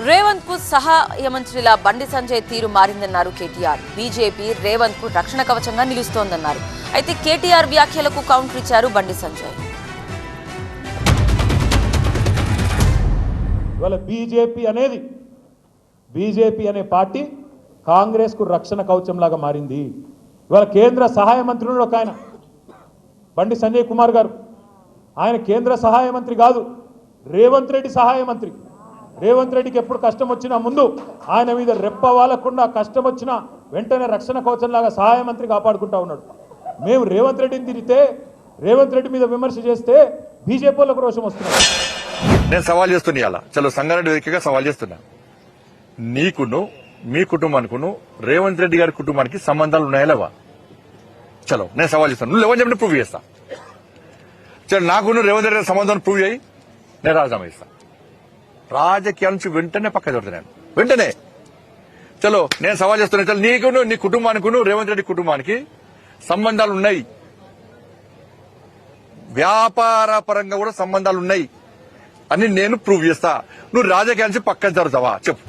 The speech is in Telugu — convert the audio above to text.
రేవంత్ కు సహాయ మంత్రిలా బండి సంజయ్ తీరు మారిందన్నారు కేటీఆర్. బీజేపీ రేవంత్ కు రక్షణ కవచంగా నిలుస్తోందన్నారు. అయితే కేటీఆర్ వ్యాఖ్యలకు కౌంటర్ ఇచ్చారు బండి సంజయ్. ఇవాళ బీజేపీ అనే పార్టీ కాంగ్రెస్ కు రక్షణ కవచంలాగా మారింది. ఇవాళ కేంద్ర సహాయ మంత్రులు ఒక ఆయన బండి సంజయ్ కుమార్ గారు, ఆయన కేంద్ర సహాయ మంత్రి కాదు, రేవంత్ రెడ్డి సహాయ మంత్రి. రేవంత్ రెడ్డికి ఎప్పుడు కష్టం వచ్చినా ముందు ఆయన మీద రెప్ప వాలకుండా, కష్టం వచ్చినా వెంటనే రక్షణ కవచంలాగా సహాయ మంత్రి కాపాడుకుంటా ఉన్నాడు. మేము రేవంత్ రెడ్డిని తిరిగితే, రేవంత్ రెడ్డి మీద విమర్శ చేస్తే బీజేపీ వాళ్ళకు రోషం వస్తున్నారు. నేను సవాల్ చేస్తున్నా, ఇలా చలో సంగారెడ్డి వేదికగా సవాల్ చేస్తున్నా. నీకును మీ కుటుంబానికిను రేవంత్ రెడ్డి గారి కుటుంబానికి సంబంధాలు ఉన్నాయా లేవా? చలో నేను సవాల్ చేస్తాను, నువ్వు లేవని చెప్పిన ప్రూవ్ చేస్తా. చలో నాకును రేవంత్ రెడ్డి గారి సంబంధాన్ని ప్రూవ్ చేయి, నేను రాజీనామా ఇస్తా. రాజకీయాల నుంచి వెంటనే పక్క దొరుకుతాను, వెంటనే. చలో నేను సవాల్ చేస్తున్నా, చలో నీకును నీ కుటుంబానికిను రేవంత్ రెడ్డి కుటుంబానికి సంబంధాలు ఉన్నాయి, వ్యాపార పరంగా కూడా సంబంధాలు ఉన్నాయి అని నేను ప్రూవ్ చేస్తా. నువ్వు రాజకీయాల నుంచి పక్కన జరుగుతావా చెప్పు.